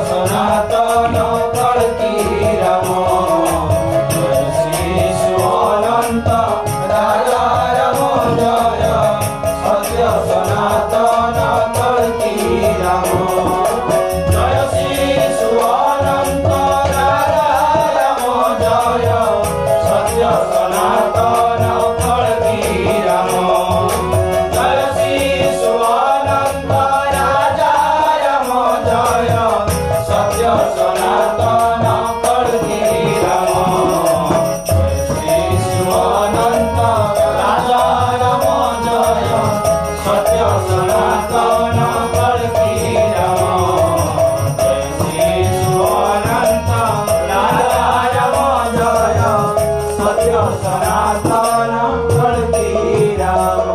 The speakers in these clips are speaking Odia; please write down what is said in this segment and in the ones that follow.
सनातन कल्कि राम जय श्री शिवानंद राजा राम जय सत्य सनातन कल्कि राम जय श्री शिवानंद राजा राम जय सत्य सनातन कल्कि राम जय श्री शिवानंद राजा राम जय सत्य सनातन कल्कि राम जय श्री शिवानंद राजा राम जय सत्य सनातन कल्कि राम जय श्री शिवानंद राजा राम जय सत्य सनातन कल्कि राम।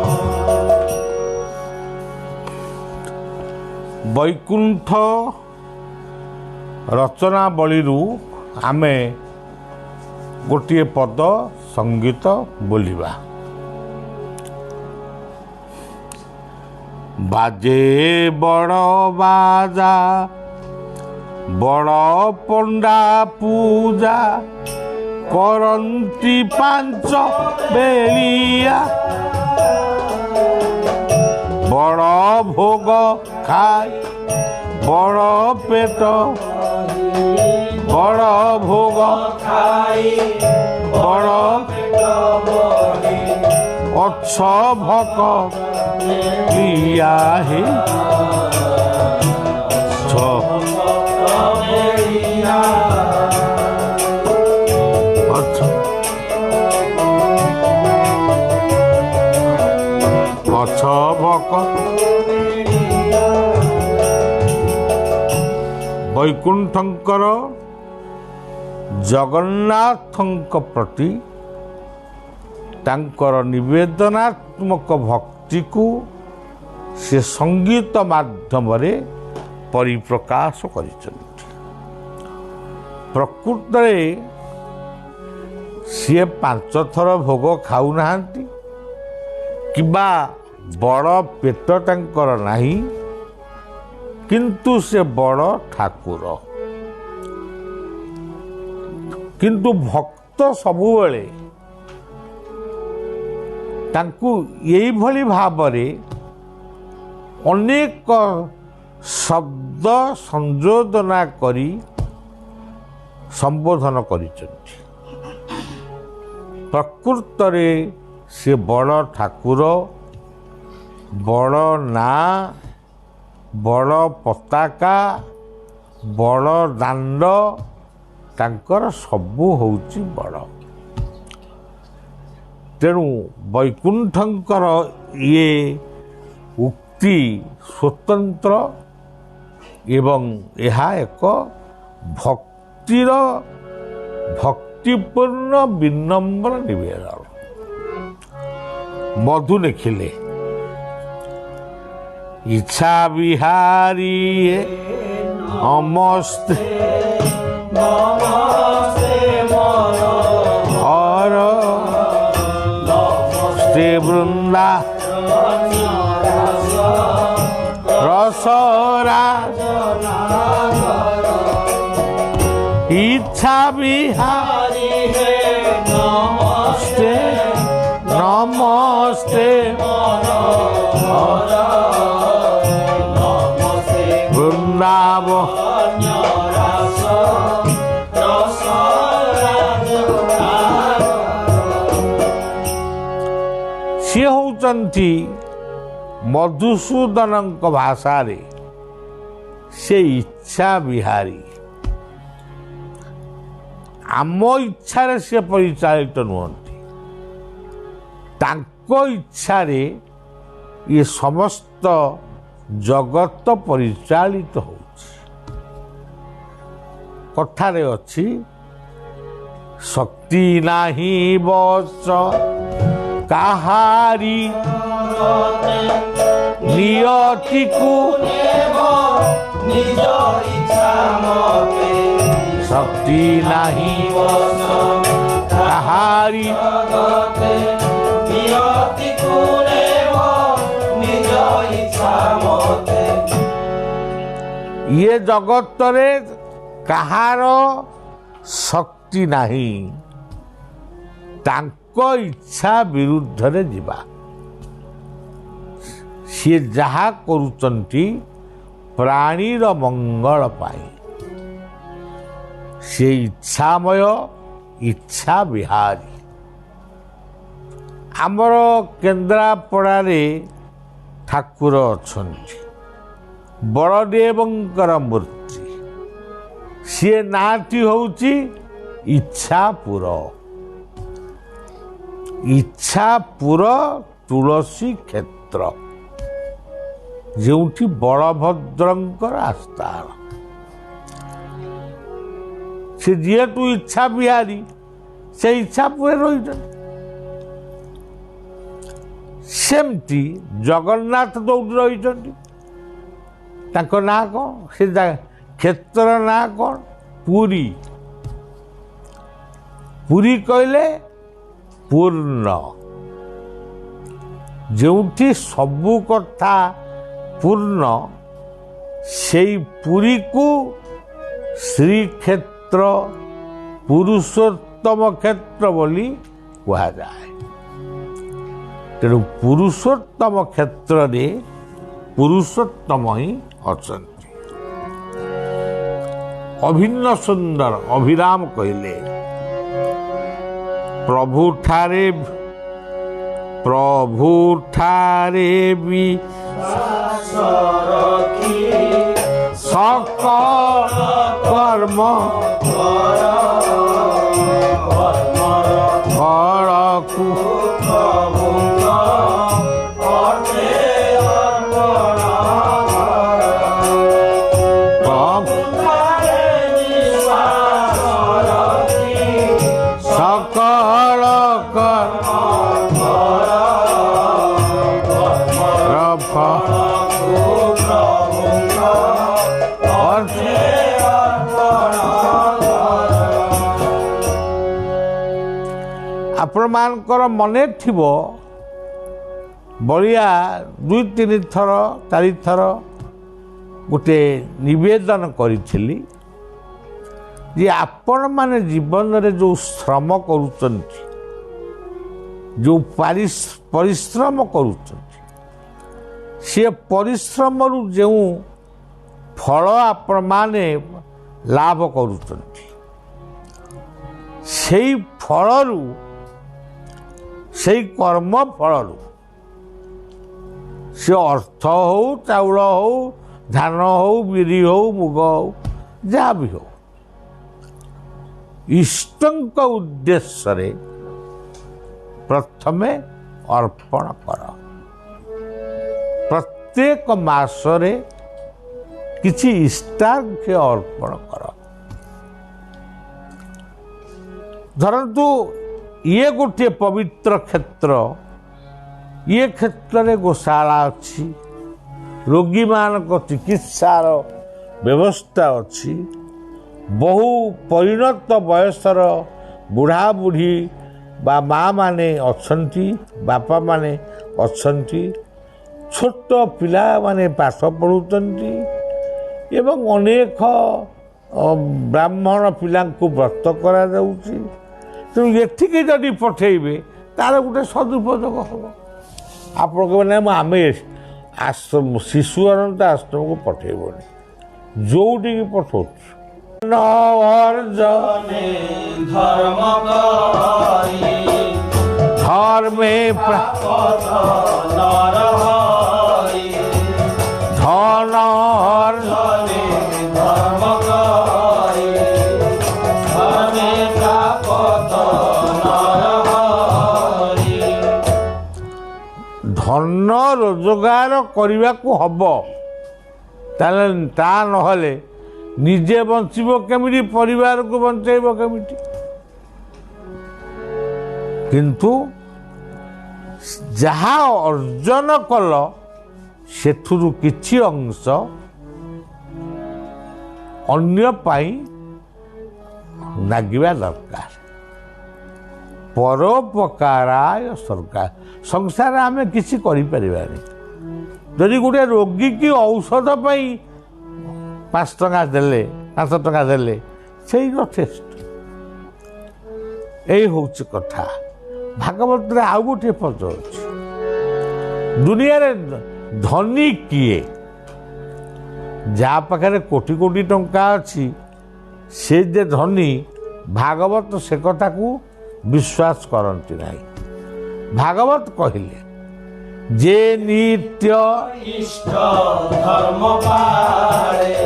वैकुंठ रचनावलीरू आमे गोटे पद संगीत बोलिबा। बाजे बड़ बाजा बड़ पंडा पूजा करंती पांच बेलिया बड़ भोग खाई बड़ पेट बड़ भोग खाई बड़ पेट भरी अच्छ भक लिया हे बेड़िया अच्छ भक वैकुंठंकर जगन्नाथंक प्रति तांकर निवेदनात्मक भक्ति को से संगीत माध्यम रे परिप्रकाश करिसंति। प्रकृत रे सी 5 थर भोग खाऊ नाहांती किबा बड़ पेट तांकर नाही किंतु से बड़ ठाकुर किंतु भक्त सबुबले तांकु यही भली भावरे अनेक शब्द संयोजना करी संबोधन करिसंति। प्रकृत रे से बड़ ठाकुर बड़ ना बड़ पताका बड़ दांड तांकर सबु होउची बड़। तेणु वैकुंठंकर ये उक्ति स्वतंत्र एवं यह एक भक्तिर भक्तिपूर्ण विनम्र निवेदन। मधु लिखिले इच्छा बिहारी नमस्ते नमस्ते हर श्री वृंदा रसरा इच्छा बिहारी नमस्ते नमस्ते वृंदावन सी होचंती मधुसूदन भाषा रे से इच्छा बिहारी। आम इच्छा से परिचालित नुहंती तांको इच्छा रे ये समस्त जगत परिचालित होउछि। कथारे अछि शक्ति नाही बस काहारी नियति को निज इच्छा मते शक्ति नाही बस काहारी नियति को निज इच्छा मते ये ଜଗତରେ କାହାର ଶକ୍ତି ନାହିଁ ତାଙ୍କ ଇଚ୍ଛା ବିରୁଦ୍ଧରେ ଯିବା। ସିଏ ଯାହା କରୁଛନ୍ତି ପ୍ରାଣୀର ମଙ୍ଗଳ ପାଇଁ। ସେ ଇଚ୍ଛାମୟ, ଇଚ୍ଛା ବିହାରୀ। ଆମର କେନ୍ଦ୍ରାପଡ଼ାରେ ଠାକୁର ଅଛନ୍ତି, ବଳଦେବଙ୍କର ମୂର୍ତ୍ତି। ସିଏ ନାଁଟି ହେଉଛି ଇଚ୍ଛାପୁର। ଇଚ୍ଛାପୁର ତୁଳସୀ କ୍ଷେତ୍ର, ଯେଉଁଠି ବଳଭଦ୍ରଙ୍କର ଆସ୍ଥାନ। ସେ ଯେହେତୁ ଇଚ୍ଛା ବିହାରୀ, ସେ ଇଚ୍ଛାପୁରେ ରହିଛନ୍ତି। ସେମିତି ଜଗନ୍ନାଥ ଯୋଉଠି ରହିଛନ୍ତି, ତାଙ୍କ ନାଁ କ'ଣ? ସେ କ୍ଷେତ୍ରର ନାଁ କ'ଣ? ପୁରୀ। ପୁରୀ କହିଲେ ପୂର୍ଣ୍ଣ, ଯେଉଁଠି ସବୁ କଥା ପୂର୍ଣ୍ଣ, ସେଇ ପୁରୀକୁ ଶ୍ରୀକ୍ଷେତ୍ର, ପୁରୁଷୋତ୍ତମ କ୍ଷେତ୍ର ବୋଲି କୁହାଯାଏ। ତେଣୁ ପୁରୁଷୋତ୍ତମ କ୍ଷେତ୍ରରେ ପୁରୁଷୋତ୍ତମ ହିଁ ଅଛନ୍ତି। ଅଭିନ୍ନ ସୁନ୍ଦର ଅଭିରାମ କହିଲେ ପ୍ରଭୁଠାରେ ବି সকল কর্ম ফলকু সকল ଆପଣମାନଙ୍କର ମନେ ଥିବ, ବଳିଆ 2-3 ଥର 4 ଥର ଗୋଟେ ନିବେଦନ କରିଥିଲି ଯେ ଆପଣମାନେ ଜୀବନରେ ଯେଉଁ ଶ୍ରମ କରୁଛନ୍ତି, ଯେଉଁ ପରିଶ୍ରମ କରୁଛନ୍ତି, ସେ ପରିଶ୍ରମରୁ ଯେଉଁ ଫଳ ଆପଣମାନେ ଲାଭ କରୁଛନ୍ତି, ସେଇ ଫଳରୁ, ସେଇ କର୍ମ ଫଳରୁ, ସେ ଅର୍ଥ ହଉ, ଚାଉଳ ହଉ, ଧାନ ହଉ, ବିରି ହଉ, ମୁଗ ହଉ, ଯାହା ବି ହଉ, ଇଷ୍ଟଙ୍କ ଉଦ୍ଦେଶ୍ୟରେ ପ୍ରଥମେ ଅର୍ପଣ କର। ପ୍ରତ୍ୟେକ ମାସରେ କିଛି ଇଷ୍ଟାର୍ଘ୍ୟ ଅର୍ପଣ କର। ଧରନ୍ତୁ ଇଏ ଗୋଟିଏ ପବିତ୍ର କ୍ଷେତ୍ର, ଇଏ କ୍ଷେତ୍ରରେ ଗୋଶାଳା ଅଛି, ରୋଗୀମାନଙ୍କ ଚିକିତ୍ସାର ବ୍ୟବସ୍ଥା ଅଛି, ବହୁ ପରିଣତ ବୟସର ବୁଢ଼ା ବୁଢ଼ୀ ବା ମା' ମାନେ ଅଛନ୍ତି, ବାପାମାନେ ଅଛନ୍ତି, ଛୋଟ ପିଲାମାନେ ପାଠ ପଢ଼ୁଛନ୍ତି ଏବଂ ଅନେକ ବ୍ରାହ୍ମଣ ପିଲାଙ୍କୁ ବ୍ରତ କରାଯାଉଛି। ତେଣୁ ଏଠିକି ଯଦି ପଠେଇବେ ତାର ଗୋଟେ ସଦୁପଯୋଗ ହେବ। ଆପଣ କହିବେ ନା ଆମେ ଆଶ୍ରମ, ଶିଶୁ ଅନନ୍ତ ଆଶ୍ରମକୁ ପଠେଇବନି, ଯୋଉଠିକି ପଠଉଛୁ ধর্মে ଧନ ରୋଜଗାର କରିବାକୁ ହବ, ତାହେଲେ ତା ନହେଲେ ନିଜେ ବଞ୍ଚିବ କେମିତି, ପରିବାରକୁ ବଞ୍ଚେଇବ କେମିତି? କିନ୍ତୁ ଯାହା ଅର୍ଜନ କଲ ସେଥିରୁ କିଛି ଅଂଶ ଅନ୍ୟ ପାଇଁ ଲାଗିବା ଦରକାର। ପରୋପକାରାୟ ସରକାର। ସଂସାରରେ ଆମେ କିଛି କରିପାରିବାନି। ଯଦି ଗୋଟେ ରୋଗୀ କି ଔଷଧ ପାଇଁ 5 ଟଙ୍କା ଦେଲେ 5 ଟଙ୍କା ଦେଲେ ସେଇ ଯଥେଷ୍ଟ। ଏଇ ହେଉଛି କଥା। ଭାଗବତରେ ଆଉ ଗୋଟିଏ ପଦ ଅଛି, ଦୁନିଆରେ ଧନୀ କିଏ? ଯାହା ପାଖରେ କୋଟି କୋଟି ଟଙ୍କା ଅଛି ସେ ଯେ ଧନୀ, ଭାଗବତ ସେ କଥାକୁ ବିଶ୍ୱାସ କରନ୍ତି ନାହିଁ। ଭାଗବତ କହିଲେ ଯେ ନିତ୍ୟ ଇଷ୍ଟ ଧର୍ମ ପାଳେ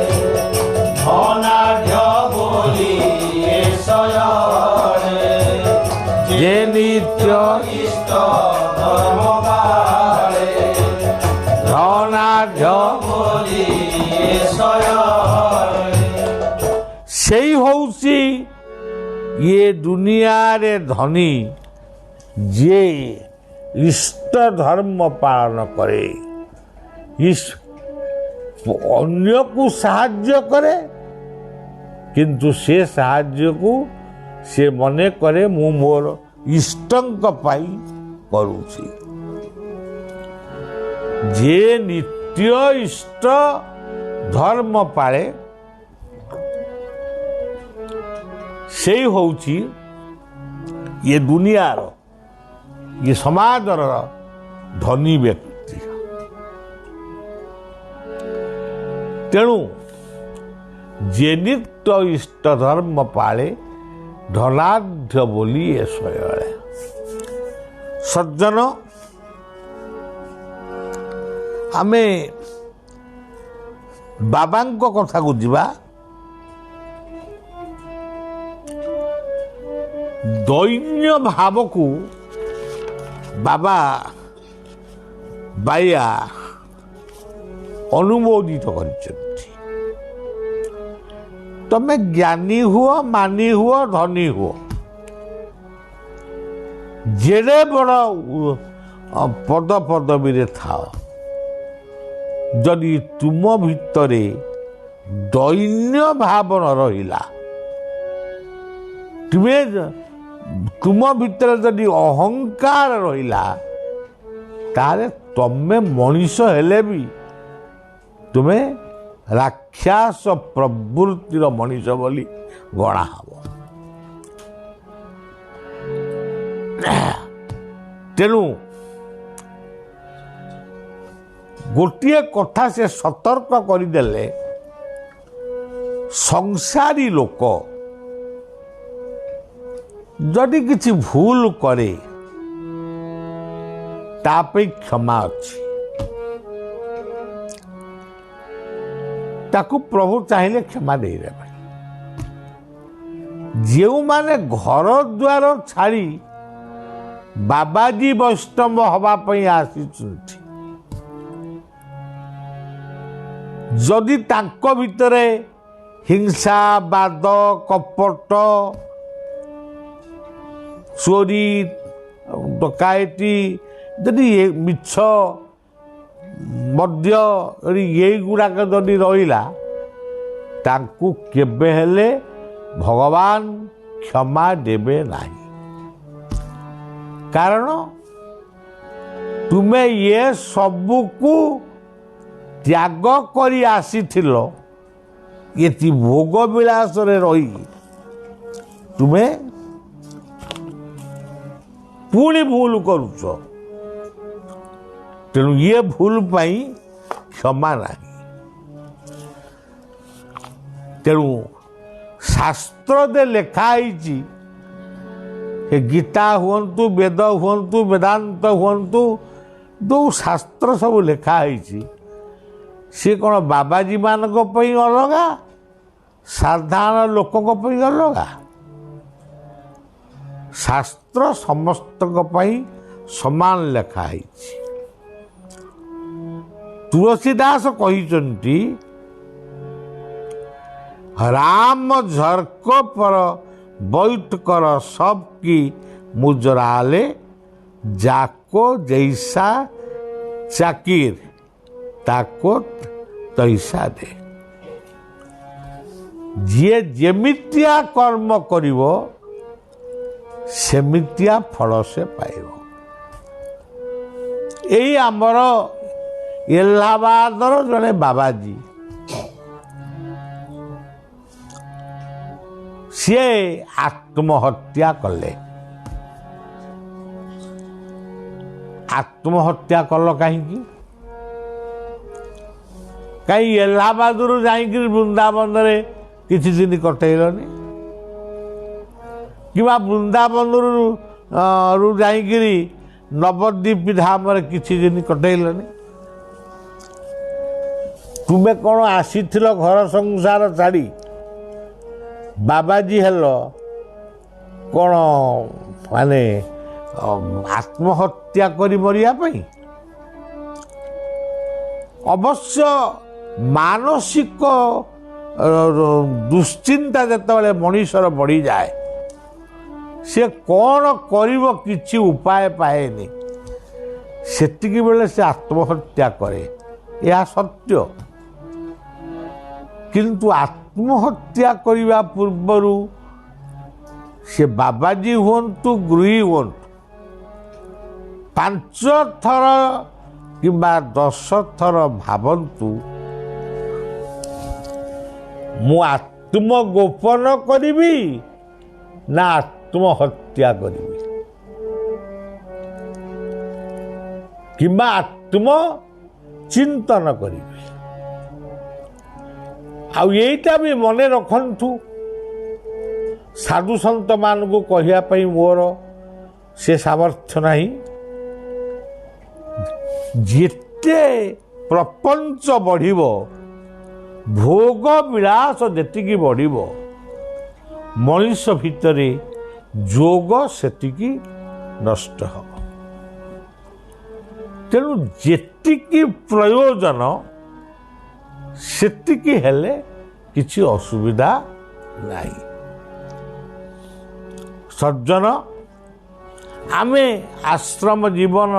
ଧନାଢ୍ୟ ବୋଲି ଏ ଶୟନେ। ଯେ ନିତ୍ୟ ଇଷ୍ଟ ଧର୍ମ ପାଳେ ଧନାଢ୍ୟ ବୋଲି ଏ ଶୟନେ। ସେଇ ହେଉଛି ଇଏ ଦୁନିଆରେ ଧନୀ ଯିଏ ଇଷ୍ଟ ଧର୍ମ ପାଳନ କରେ, ଅନ୍ୟକୁ ସାହାଯ୍ୟ କରେ, କିନ୍ତୁ ସେ ସାହାଯ୍ୟକୁ ସେ ମନେ କରେ ମୁଁ ମୋର ଇଷ୍ଟଙ୍କ ପାଇଁ କରୁଛି। ଯିଏ ନିତ୍ୟ ଇଷ୍ଟ ଧର୍ମ ପାଳେ ସେଇ ହେଉଛି ଇଏ ଦୁନିଆର, ଇଏ ସମାଜର ଧନୀ ବ୍ୟକ୍ତି। ତେଣୁ ଯେ ନିତ୍ୟ ଇଷ୍ଟ ଧର୍ମ ପାଳେ ଧନାଢ୍ୟ ବୋଲି ଏ ଶୟଳେ। ସଜ୍ଜନ, ଆମେ ବାବାଙ୍କ କଥାକୁ ଯିବା। ଦୈନ୍ୟ ଭାବକୁ ବାବା ବାୟା ଅନୁମୋଦିତ କରିଛନ୍ତି। ତମେ ଜ୍ଞାନୀ ହୁଅ, ମାନି ହୁଅ, ଧନୀ ହୁଅ, ଯେଡ଼େ ବଡ଼ ପଦ ପଦବୀରେ ଥାଅ, ଯଦି ତୁମ ଭିତରେ ଦୈନ୍ୟ ଭାବ ନ ରହିଲା, ତୁମ ଭିତରେ ଯଦି ଅହଙ୍କାର ରହିଲା, ତାହେଲେ ତମେ ମଣିଷ ହେଲେ ବି ତୁମେ ରାକ୍ଷସ ପ୍ରବୃତ୍ତିର ମଣିଷ ବୋଲି ଗଣା ହବ। ତେଣୁ ଗୋଟିଏ କଥା ସେ ସତର୍କ କରିଦେଲେ, ସଂସାରୀ ଲୋକ ଯଦି କିଛି ଭୁଲ କରେ ତା ପାଇଁ କ୍ଷମା ଅଛି। ତାକୁ ପ୍ରଭୁ ଚାହିଁଲେ କ୍ଷମା ଦେଇଦେବେ। ଯେଉଁମାନେ ଘର ଦ୍ୱାର ଛାଡ଼ି ବାବାଜୀ ବୈଷ୍ଣବ ହେବା ପାଇଁ ଆସିଛନ୍ତି, ଯଦି ତାଙ୍କ ଭିତରେ ହିଂସା, ବାଦ, କପଟ, ଚୋରି, ଡକାୟତି, ଯଦି ମିଛ, ମଦ୍ୟ ଏଇଗୁଡ଼ାକ ଯଦି ରହିଲା, ତାଙ୍କୁ କେବେ ହେଲେ ଭଗବାନ କ୍ଷମା ଦେବେ ନାହିଁ। କାରଣ ତୁମେ ଏ ସବୁକୁ ତ୍ୟାଗ କରି ଆସିଥିଲ, ଏତି ଭୋଗ ବିଳାସରେ ରହି ତୁମେ ପୁଣି ଭୁଲ କରୁଛ। ତେଣୁ ଇଏ ଭୁଲ ପାଇଁ କ୍ଷମା ନାହିଁ। ତେଣୁ ଶାସ୍ତ୍ରରେ ଲେଖା ହେଇଛି, ଗୀତା ହୁଅନ୍ତୁ, ବେଦ ହୁଅନ୍ତୁ, ବେଦାନ୍ତ ହୁଅନ୍ତୁ, ଯେଉଁ ଶାସ୍ତ୍ର ସବୁ ଲେଖା ହେଇଛି ସେ କ'ଣ ବାବାଜୀ ମାନଙ୍କ ପାଇଁ ଅଲଗା, ସାଧାରଣ ଲୋକଙ୍କ ପାଇଁ ଅଲଗା? ଶାସ୍ତ୍ର ସମସ୍ତଙ୍କ ପାଇଁ ସମାନ ଲେଖା ହେଇଛି। ତୁଳସୀଦାସ କହିଛନ୍ତି, राम झरक पर बैठ कर सबकी मुजराले, जाको जैसा चाकिर ताको तैसा दे। ଯିଏ ଯେମିତିଆ କର୍ମ କରିବ ସେମିତିଆ ଫଳ ସେ ପାଇବ। ଏଇ ଆମର ଏଲାହାବାଦର ଜଣେ ବାବାଜୀ ସିଏ ଆତ୍ମହତ୍ୟା କଲେ। ଆତ୍ମହତ୍ୟା କଲ କାହିଁକି? କାହିଁ ଏଲାହାବାଦରୁ ଯାଇକିରି ବୃନ୍ଦାବନରେ କିଛି ଦିନ କଟେଇଲନି? କିମ୍ବା ବୃନ୍ଦାବନରୁ ଯାଇକିରି ନବଦ୍ୱୀପ ଧାମରେ କିଛି ଦିନ କଟେଇଲନି? ତୁମେ କ'ଣ ଆସିଥିଲ ଘର ସଂସାର ଛାଡ଼ି ବାବାଜୀ ହେଲ କ'ଣ ମାନେ ଆତ୍ମହତ୍ୟା କରି ମରିବା ପାଇଁ? ଅବଶ୍ୟ ମାନସିକ ଦୁଶ୍ଚିନ୍ତା ଯେତେବେଳେ ମଣିଷର ବଢ଼ିଯାଏ ସେ କ'ଣ କରିବ କିଛି ଉପାୟ ପାଏନି, ସେତିକି ବେଳେ ସେ ଆତ୍ମହତ୍ୟା କରେ। ଏହା ସତ୍ୟ। କିନ୍ତୁ ଆତ୍ମହତ୍ୟା କରିବା ପୂର୍ବରୁ ସେ ବାବାଜୀ ହୁଅନ୍ତୁ ଗୃହୀ ହୁଅନ୍ତୁ 5 ଥର କିମ୍ବା 10 ଥର ଭାବନ୍ତୁ, ମୁଁ ଆତ୍ମଗୋପନ କରିବି ନା ଆତ୍ମହତ୍ୟା କରିବି, କିମ୍ବା ଆତ୍ମଚିନ୍ତନ କରିବି। ଆଉ ଏଇଟା ବି ମନେ ରଖନ୍ତୁ, ସାଧୁ ସନ୍ତମାନଙ୍କୁ କହିବା ପାଇଁ ମୋର ସେ ସାମର୍ଥ୍ୟ ନାହିଁ। ଯେତେ ପ୍ରପଞ୍ଚ ବଢ଼ିବ, ଭୋଗ ବିଳାସ ଯେତିକି ବଢ଼ିବ, ମଣିଷ ଭିତରେ ଯୋଗ ସେତିକି ନଷ୍ଟ ହେବ। ତେଣୁ ଯେତିକି ପ୍ରୟୋଜନ ସେତିକି ହେଲେ କିଛି ଅସୁବିଧା ନାହିଁ। ସଜ୍ଜନ, ଆମେ ଆଶ୍ରମ ଜୀବନ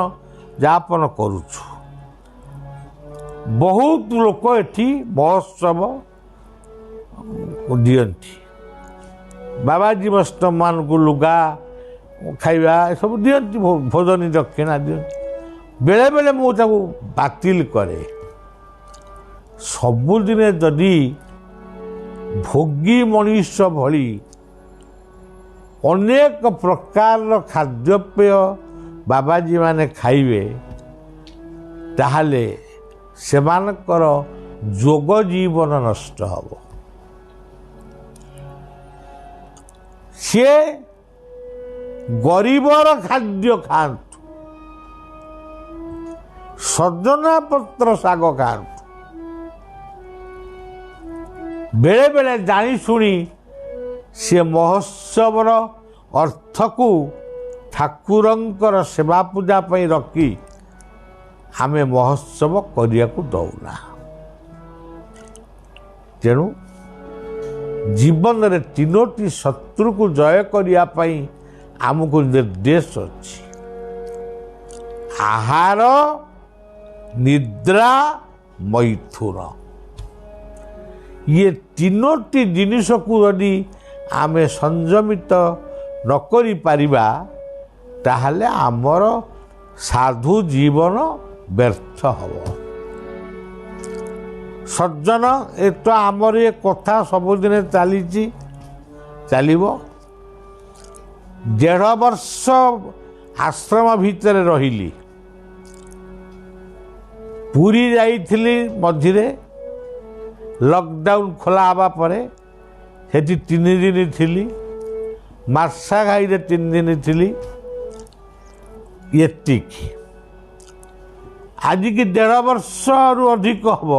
ଯାପନ କରୁଛୁ। ବହୁତ ଲୋକ ଏଠି ମହୋତ୍ସବ ଦିଅନ୍ତି। ବାବାଜୀ ବୈଷ୍ଣବମାନଙ୍କୁ ଲୁଗା ଖାଇବା ଏସବୁ ଦିଅନ୍ତି, ଭୋଜନୀ ଦକ୍ଷିଣା ଦିଅନ୍ତି। ବେଳେବେଳେ ମୁଁ ତାକୁ ବାତିଲ କରେ। ସବୁଦିନେ ଯଦି ଭୋଗୀ ମଣିଷ ଭଳି ଅନେକ ପ୍ରକାରର ଖାଦ୍ୟପେୟ ବାବାଜୀମାନେ ଖାଇବେ, ତାହେଲେ ସେମାନଙ୍କର ଯୋଗ ଜୀବନ ନଷ୍ଟ ହେବ। ସିଏ ଗରିବର ଖାଦ୍ୟ ଖାଆନ୍ତୁ, ସଜନା ପତ୍ର ଶାଗ ଖାଆନ୍ତୁ। ବେଳେ ବେଳେ ଜାଣିଶୁଣି ସେ ମହୋତ୍ସବର ଅର୍ଥକୁ ଠାକୁରଙ୍କର ସେବା ପୂଜା ପାଇଁ ରଖି ଆମେ ମହୋତ୍ସବ କରିବାକୁ ଦେଉନା। ତେଣୁ ଜୀବନରେ 3ଟି ଶତ୍ରୁକୁ ଜୟ କରିବା ପାଇଁ ଆମକୁ ନିର୍ଦ୍ଦେଶ ଅଛି। ଆହାର, ନିଦ୍ରା, ମୈଥୁନ। ଇଏ 3ଟି ଜିନିଷକୁ ଯଦି ଆମେ ସଂଯମିତ ନ କରିପାରିବା, ତାହେଲେ ଆମର ସାଧୁ ଜୀବନ ବ୍ୟର୍ଥ ହେବ। ସଜ୍ଜନ, ଏ ତ ଆମର ଏ କଥା ସବୁଦିନେ ଚାଲିଛି, ଚାଲିବ। 1.5 ବର୍ଷ ଆଶ୍ରମ ଭିତରେ ରହିଲି। ପୁରୀ ଯାଇଥିଲି ମଝିରେ, ଲକଡାଉନ୍ ଖୋଲା ହେବା ପରେ ସେଠି 3 ଦିନ ଥିଲି। ମାର୍ଶାଘାଇରେ 3 ଦିନ ଥିଲି। ଏତିକି। ଆଜିକି 1.5 ବର୍ଷରୁ ଅଧିକ ହେବ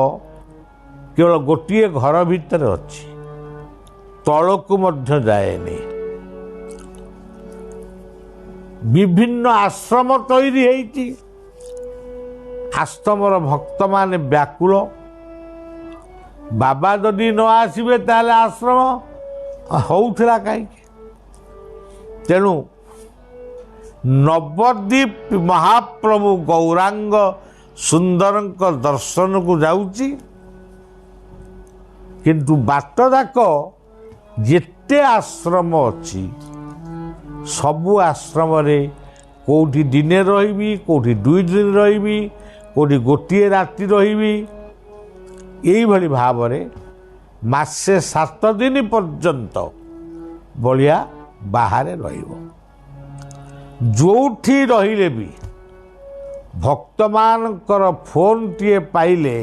କେବଳ ଗୋଟିଏ ଘର ଭିତରେ ଅଛି, ତଳକୁ ମଧ୍ୟ ଯାଏନି। ବିଭିନ୍ନ ଆଶ୍ରମ ତୈରି ହେଇଛି। ଆଶ୍ରମର ଭକ୍ତମାନେ ବ୍ୟାକୁଳ। ବାବା ଯଦି ନ ଆସିବେ ତାହେଲେ ଆଶ୍ରମ ହେଉଥିଲା କାହିଁକି? ତେଣୁ ନବଦ୍ୱୀପ ମହାପ୍ରଭୁ ଗୌରାଙ୍ଗ ସୁନ୍ଦରଙ୍କ ଦର୍ଶନକୁ ଯାଉଛି, କିନ୍ତୁ ବାଟ ଯାକ ଯେତେ ଆଶ୍ରମ ଅଛି ସବୁ ଆଶ୍ରମରେ କେଉଁଠି ଦିନେ ରହିବି, କେଉଁଠି 2 ଦିନ ରହିବି, କେଉଁଠି ଗୋଟିଏ ରାତି ରହିବି, ଏଇଭଳି ଭାବରେ ମାସେ 7 ଦିନ ପର୍ଯ୍ୟନ୍ତ ବଳିଆ ବାହାରେ ରହିବ। ଯେଉଁଠି ରହିଲେ ବି ଭକ୍ତମାନଙ୍କର ଫୋନ୍ଟିଏ ପାଇଲେ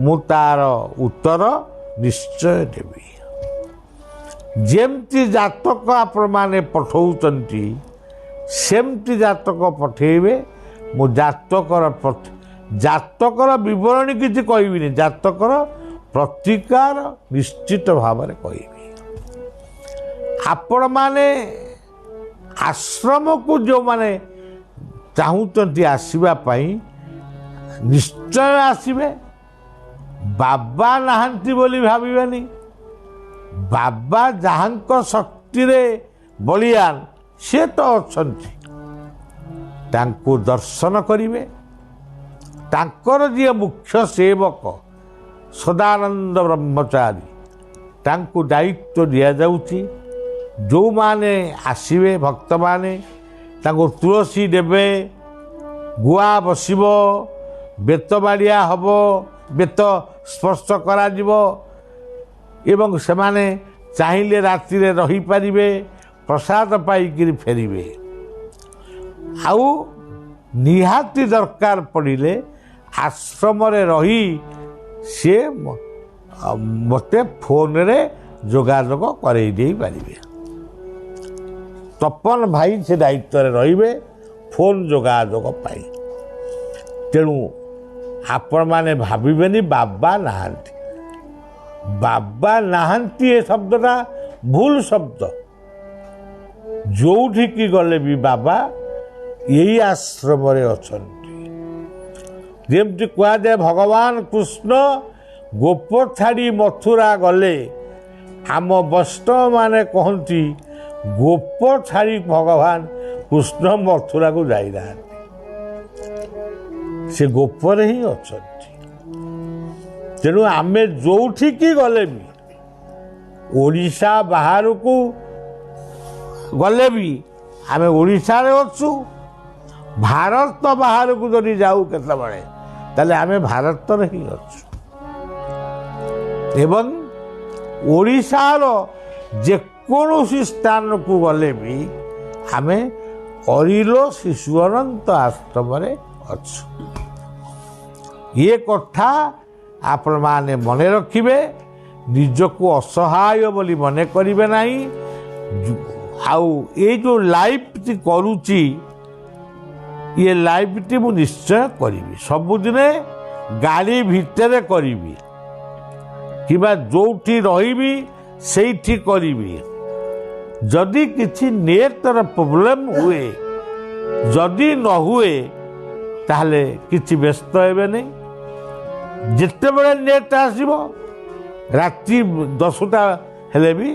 ମୁଁ ତାର ଉତ୍ତର ନିଶ୍ଚୟ ଦେବି। ଯେମିତି ଜାତକ ଆପଣମାନେ ପଠାଉଛନ୍ତି ସେମିତି ଜାତକ ପଠାଇବେ। ମୁଁ ଜାତକର ବିବରଣୀ କିଛି କହିବିନି, ଜାତକର ପ୍ରତିକାର ନିଶ୍ଚିତ ଭାବରେ କହିବି। ଆପଣମାନେ ଆଶ୍ରମକୁ ଯେଉଁମାନେ ଚାହୁଁଛନ୍ତି ଆସିବା ପାଇଁ ନିଶ୍ଚୟ ଆସିବେ। ବାବା ନାହାନ୍ତି ବୋଲି ଭାବିବେନି। ବାବା ଯାହାଙ୍କ ଶକ୍ତିରେ ବଳିଆନ ସେ ତ ଅଛନ୍ତି, ତାଙ୍କୁ ଦର୍ଶନ କରିବେ। ତାଙ୍କର ଯିଏ ମୁଖ୍ୟ ସେବକ ସଦାନନ୍ଦ ବ୍ରହ୍ମଚାରୀ ତାଙ୍କୁ ଦାୟିତ୍ୱ ଦିଆଯାଉଛି। ଯେଉଁମାନେ ଆସିବେ ଭକ୍ତମାନେ ତାଙ୍କୁ ତୁଳସୀ ଦେବେ, ଗୁଆ ବସିବ, ବେତ ବାଡ଼ିଆ ହେବ, ବେତ ସ୍ପର୍ଶ କରାଯିବ ଏବଂ ସେମାନେ ଚାହିଁଲେ ରାତିରେ ରହିପାରିବେ, ପ୍ରସାଦ ପାଇକିରି ଫେରିବେ। ଆଉ ନିହାତି ଦରକାର ପଡ଼ିଲେ ଆଶ୍ରମରେ ରହି ସେ ମୋତେ ଫୋନରେ ଯୋଗାଯୋଗ କରେଇ ଦେଇପାରିବେ। ତପନ ଭାଇ ସେ ଦାୟିତ୍ୱରେ ରହିବେ ଫୋନ୍ ଯୋଗାଯୋଗ ପାଇଁ। ତେଣୁ ଆପଣମାନେ ଭାବିବେନି ବାବା ନାହାନ୍ତି। ବାବା ନାହାନ୍ତି ଏ ଶବ୍ଦଟା ଭୁଲ ଶବ୍ଦ। ଯେଉଁଠିକି ଗଲେ ବି ବାବା ଏଇ ଆଶ୍ରମରେ ଅଛନ୍ତି। ଯେମିତି କୁହାଯାଏ ଭଗବାନ କୃଷ୍ଣ ଗୋପ ଛାଡ଼ି ମଥୁରା ଗଲେ, ଆମ ବୈଷ୍ଣବମାନେ କହନ୍ତି ଗୋପ ଛାଡ଼ି ଭଗବାନ କୃଷ୍ଣ ମଥୁରାକୁ ଯାଇନାହାନ୍ତି, ସେ ଗୋପରେ ହିଁ ଅଛନ୍ତି। ତେଣୁ ଆମେ ଯେଉଁଠିକି ଗଲେ ବି, ଓଡ଼ିଶା ବାହାରକୁ ଗଲେ ବି ଆମେ ଓଡ଼ିଶାରେ ଅଛୁ। ଭାରତ ବାହାରକୁ ଯଦି ଯାଉ କେତେବେଳେ ତାହେଲେ ଆମେ ଭାରତରେ ହିଁ ଅଛୁ। ଏବଂ ଓଡ଼ିଶାର ଯେକୌଣସି ସ୍ଥାନକୁ ଗଲେ ବି ଆମେ ଅରିଲ ଶିଶୁ ଅନନ୍ତ ଆଶ୍ରମରେ ଅଛୁ। ଏ କଥା ଆପଣମାନେ ମନେ ରଖିବେ। ନିଜକୁ ଅସହାୟ ବୋଲି ମନେ କରିବେ ନାହିଁ। ଆଉ ଏଇ ଯେଉଁ ଲାଇଭଟି କରୁଛି, ଇଏ ଲାଇଭଟି ମୁଁ ନିଶ୍ଚୟ କରିବି। ସବୁଦିନେ ଗାଡ଼ି ଭିତରେ କରିବି କିମ୍ବା ଯେଉଁଠି ରହିବି ସେଇଠି କରିବି। ଯଦି କିଛି ନେଟ୍ର ପ୍ରୋବ୍ଲେମ୍ ହୁଏ, ଯଦି ନ ହୁଏ ତାହେଲେ କିଛି ବ୍ୟସ୍ତ ହେବେ ନାହିଁ। ଯେତେବେଳେ ନେଟ୍ ଆସିବ, ରାତି 10ଟା ହେଲେ ବି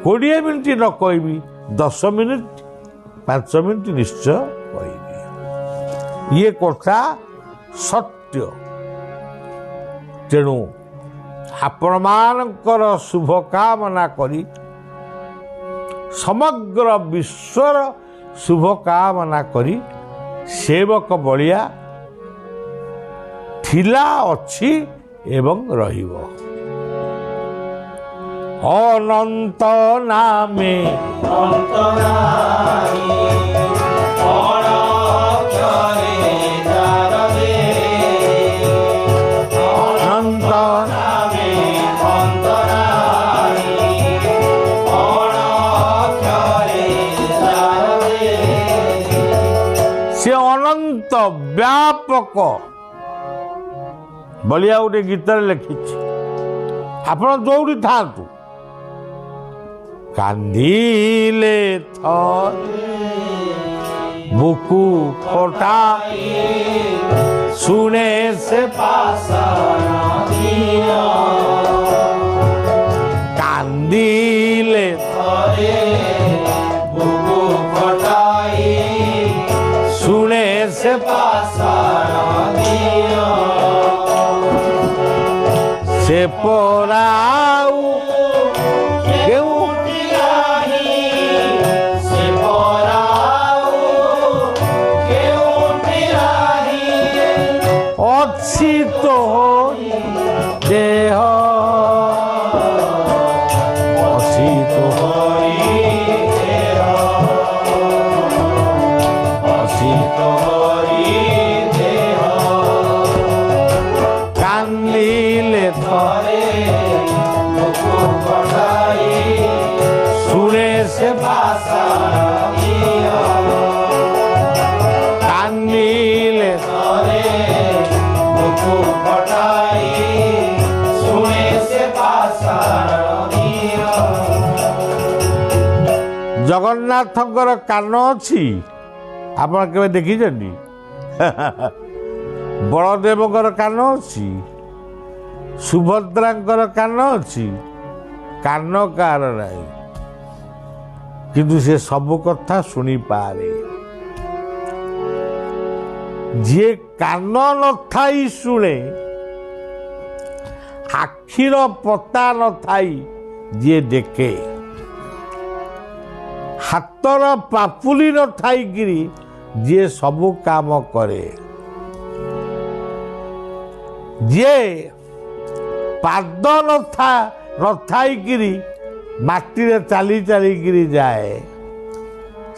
20 ମିନିଟ୍ ନ କହିବି, 10 ମିନିଟ୍ 5 ମିନିଟ୍ ନିଶ୍ଚୟ କହିବି। ଇଏ କଥା ସତ୍ୟ। ତେଣୁ ଆପଣମାନଙ୍କର ଶୁଭ କାମନା କରି, ସମଗ୍ର ବିଶ୍ୱର ଶୁଭ କାମନା କରି, ସେବକ ବଳିଆ ଥିଲା, ଅଛି ଏବଂ ରହିବ। ଅନନ୍ତ ନାମେ ଅନ୍ତରାୟୀ ଅଣକ୍ଷରେ ଜାରଦେ ଅନନ୍ତ ନାମେ ଅନ୍ତରାୟୀ ଅଣକ୍ଷରେ ଜାରଦେ। ସେ ଅନନ୍ତ ବ୍ୟାପକ। ବଳିଆ ଗୋଟେ ଗୀତରେ ଲେଖିଛି, ଆପଣ ଯୋଉଠି ଥାଆନ୍ତୁ, କାନ୍ଦିଲେ ବୁକୁ ଫଟାଇ ଶୁଣେ ସେ କାନ୍ଦିଲେ ବୁକୁ ଫଟାଇ ଶୁଣେ ସେ ସେ ପରାଉ ଅଛି ତ ଦେହ, ଅଛି मुख पठाई ଶୁଣେ ସେ पाषाणीय କାନ୍ଦିଲେ रे मुख पठाई सुने से पाषाणीय ଜଗନ୍ନାଥଙ୍କର କାନ ଅଛି ଆପଣ କେବେ ଦେଖିଛନ୍ତି? ବଳଦେବଙ୍କର କାନ ଅଛି, ସୁଭଦ୍ରାଙ୍କର କାନ ଅଛି, କାନ କାହାର ନାହିଁ, କିନ୍ତୁ ସେ ସବୁ କଥା ଶୁଣିପାରେ। ଯିଏ କାନ ନଥାଇ ଶୁଣେ, ଆଖିର ପତା ନଥାଇ ଯିଏ ଦେଖେ, ହାତର ପାପୁଲି ନଥାଇକିରି ଯିଏ ସବୁ କାମ କରେ, ଯିଏ ପାଦ ନଥାଇକିରି ମାଟିରେ ଚାଲି ଚାଲିକିରି ଯାଏ,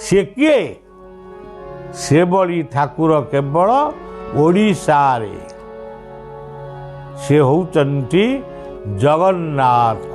ସେ କିଏ? ସେଭଳି ଠାକୁର କେବଳ ଓଡ଼ିଶାରେ। ସେ ହେଉଛନ୍ତି ଜଗନ୍ନାଥ।